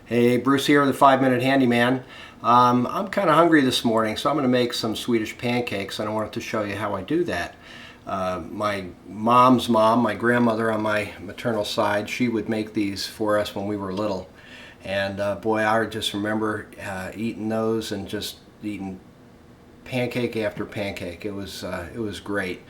Hey, Bruce here, the 5-Minute Handyman. I'm kind of hungry this morning, so I'm going to make some Swedish pancakes, and I wanted to show you how I do that. My mom's mom, my grandmother on my maternal side, she would make these for us when we were little. And boy, I just remember eating those and just eating pancake after pancake. It was great.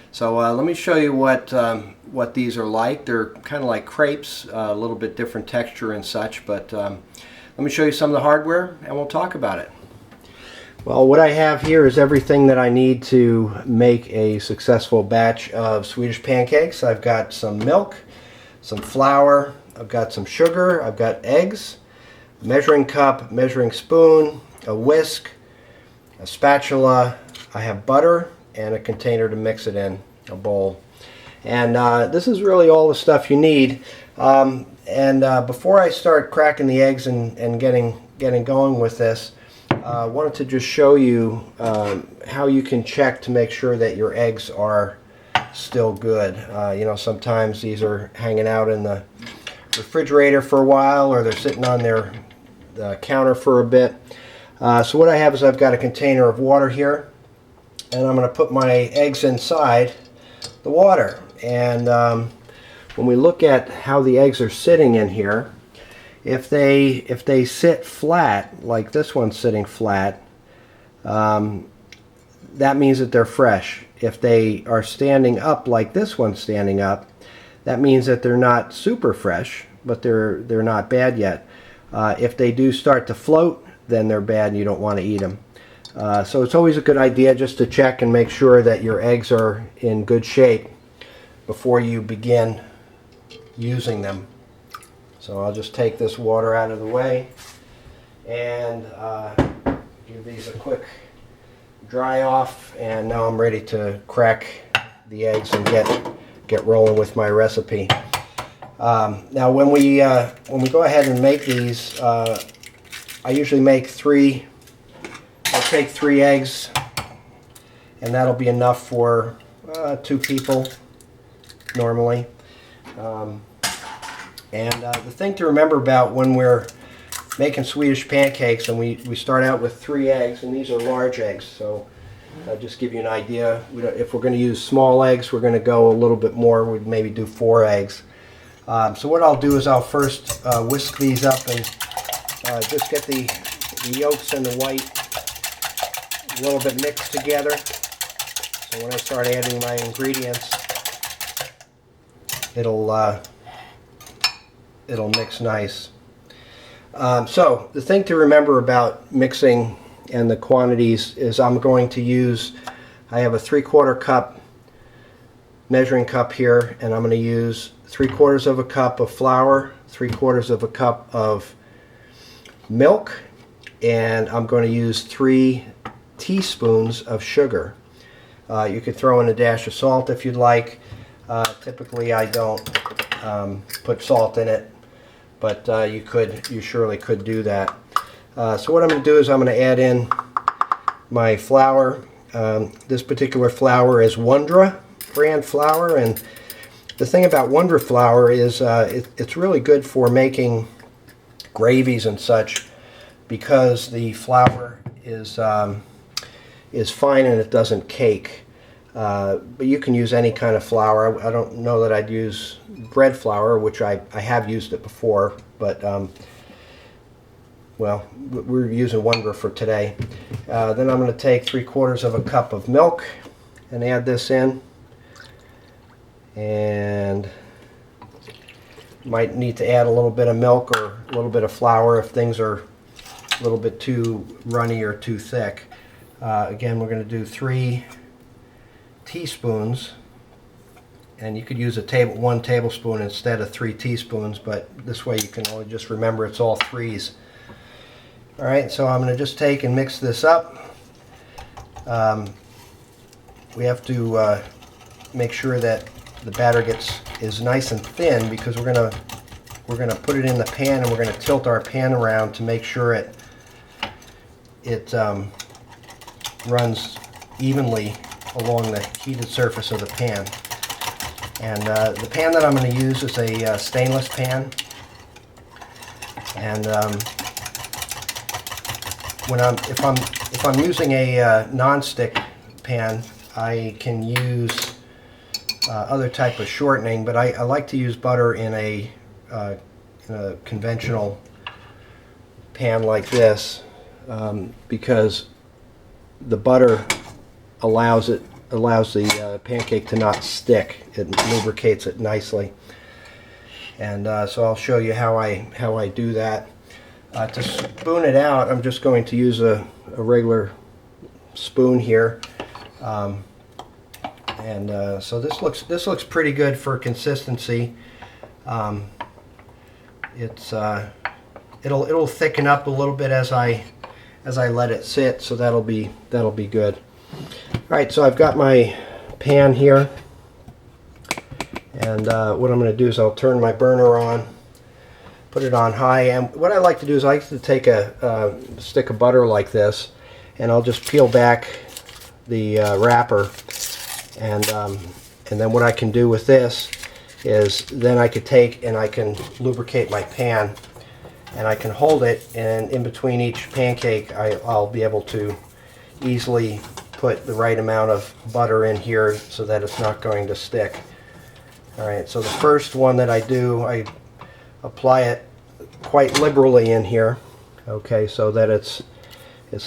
So let me show you what these are like. They're kind of like crepes, a little bit different texture and such, but let me show you some of the hardware and we'll talk about it. Well, what I have here is everything that I need to make a successful batch of Swedish pancakes. I've got some milk, some flour, I've got some sugar, I've got eggs, measuring cup, measuring spoon, a whisk, a spatula, I have butter, and a container to mix it in, a bowl. And this is really all the stuff you need. Before I start cracking the eggs and getting going with this, I wanted to just show you how you can check to make sure that your eggs are still good. You know, sometimes these are hanging out in the refrigerator for a while, or they're sitting on the counter for a bit. So what I have is I've got a container of water here, and I'm going to put my eggs inside the water. And when we look at how the eggs are sitting in here, if they sit flat, like this one's sitting flat, that means that they're fresh. If they are standing up like this one's standing up, that means that they're not super fresh, but they're not bad yet. If they do start to float, then they're bad and you don't want to eat them. So it's always a good idea just to check and make sure that your eggs are in good shape before you begin using them. So I'll just take this water out of the way and give these a quick dry off, and now I'm ready to crack the eggs and get rolling with my recipe. Now when we go ahead and make these, I usually make I'll take 3 eggs, and that'll be enough for 2 people normally. The thing to remember about when we're making Swedish pancakes, and we start out with 3 eggs, and these are large eggs, so just give you an idea. If we're going to use small eggs, we're going to go a little bit more. We'd maybe do 4 eggs. So what I'll do is I'll first whisk these up and just get the yolks and the white a little bit mixed together. So when I start adding my ingredients, it'll mix nice. So the thing to remember about mixing and the quantities is I have a 3/4 cup measuring cup here, and I'm going to use 3/4 of a cup of flour, 3/4 of a cup of milk, and I'm going to use 3 teaspoons of sugar. You could throw in a dash of salt if you'd like. Typically I don't put salt in it, but you surely could do that. So what I'm going to do is I'm going to add in my flour. This particular flour is Wondra brand flour, and the thing about Wondra flour is it's really good for making gravies and such, because the flour is fine and it doesn't cake. But you can use any kind of flour. I don't know that I'd use bread flour, which I have used it before, but well, we're using Wondra for today. Then I'm going to take 3/4 of a cup of milk and add this in, and might need to add a little bit of milk or a little bit of flour if things are a little bit too runny or too thick. Again, we're going to do 3 teaspoons, and you could use 1 tablespoon instead of 3 teaspoons, but this way you can only just remember it's all 3s. Alright, so I'm going to just take and mix this up. We have to make sure that the batter is nice and thin, because we're going to put it in the pan, and we're going to tilt our pan around to make sure it runs evenly along the heated surface of the pan. And the pan that I'm going to use is a stainless pan. And if I'm using a non-stick pan, I can use other type of shortening, but I like to use butter in a conventional pan like this, because the butter allows the pancake to not stick. It lubricates it nicely. And so I'll show you how I do that. To spoon it out, I'm just going to use a regular spoon here. So this looks pretty good for consistency. It'll thicken up a little bit as I let it sit, so that'll be good. All right, so I've got my pan here, and what I'm going to do is I'll turn my burner on, put it on high, and what I like to do is I like to take a stick of butter like this, and I'll just peel back the wrapper, and then what I can do with this is then I could take and I can lubricate my pan, and I can hold it, and in between each pancake I'll be able to easily put the right amount of butter in here so that it's not going to stick. Alright, so the first one that I do, I apply it quite liberally in here, okay, so that it's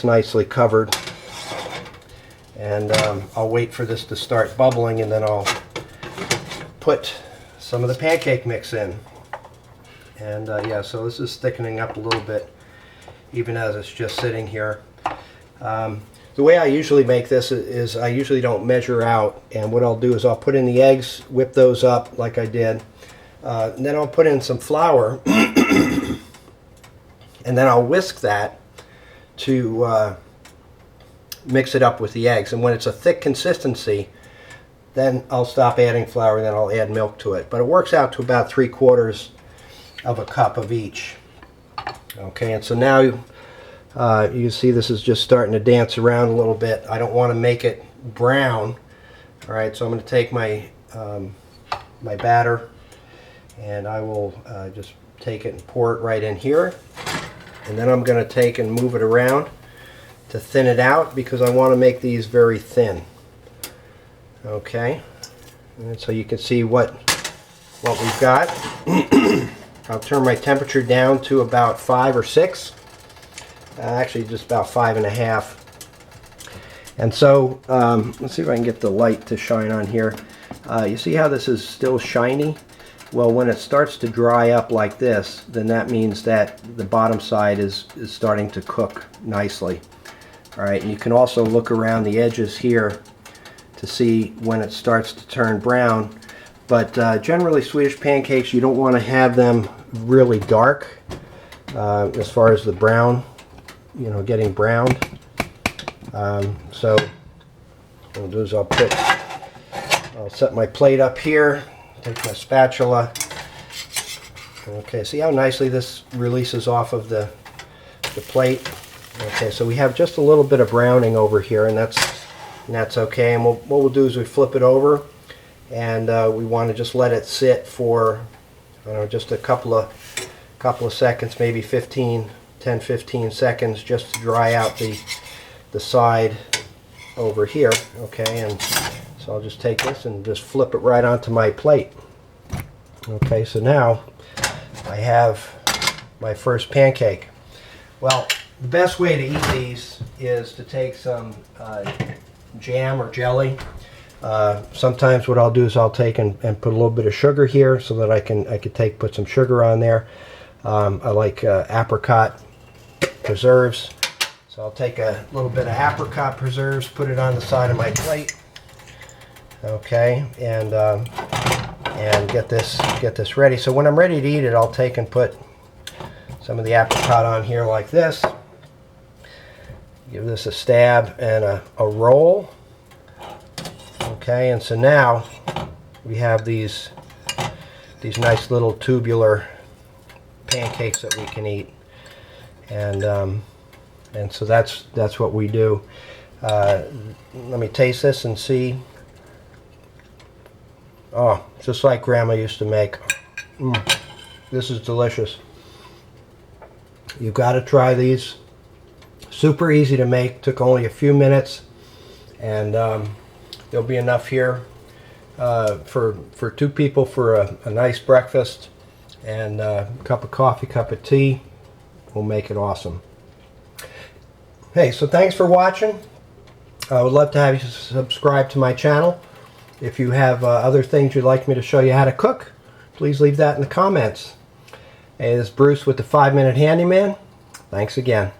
nicely covered. And I'll wait for this to start bubbling, and then I'll put some of the pancake mix in. And yeah, so this is thickening up a little bit even as it's just sitting here. The way I usually make this is I usually don't measure out, and what I'll do is I'll put in the eggs, whip those up like I did, and then I'll put in some flour and then I'll whisk that to mix it up with the eggs. And when it's a thick consistency, then I'll stop adding flour, and then I'll add milk to it. But it works out to about 3/4 of a cup of each. Okay, and so now you can see this is just starting to dance around a little bit. I don't want to make it brown. All right, so I'm going to take my my batter, and I will just take it and pour it right in here. And then I'm going to take and move it around to thin it out, because I want to make these very thin. Okay, and so you can see what we've got. I'll turn my temperature down to about 5 or 6. Actually, just about 5.5. And so, let's see if I can get the light to shine on here. You see how this is still shiny? Well, when it starts to dry up like this, then that means that the bottom side is starting to cook nicely. All right, and you can also look around the edges here to see when it starts to turn brown. But generally, Swedish pancakes, you don't want to have them really dark as far as the brown, getting browned. So what I'll do is I'll set my plate up here, take my spatula. Okay, see how nicely this releases off of the plate? Okay, so we have just a little bit of browning over here, and that's okay. And what we'll do is we flip it over, and we want to just let it sit for just a couple of seconds, maybe 10-15 seconds, just to dry out the side over here. Okay, and so I'll just take this and just flip it right onto my plate. Okay, so now I have my first pancake. Well, the best way to eat these is to take some jam or jelly. Sometimes what I'll do is I'll take and put a little bit of sugar here, so that I could put some sugar on there. I like apricot preserves, so I'll take a little bit of apricot preserves, put it on the side of my plate. Okay, and get this ready. So when I'm ready to eat it, I'll take and put some of the apricot on here like this. Give this a stab and a roll. Okay, and so now we have these nice little tubular pancakes that we can eat, and so that's what we do. Let me taste this and see. Oh, just like Grandma used to make. This is delicious. You've got to try these. Super easy to make. Took only a few minutes, and there'll be enough here for 2 people for a nice breakfast, and a cup of coffee, cup of tea. We'll make it awesome. Hey, so thanks for watching. I would love to have you subscribe to my channel. If you have other things you'd like me to show you how to cook, please leave that in the comments. Hey, this is Bruce with the 5 Minute Handyman. Thanks again.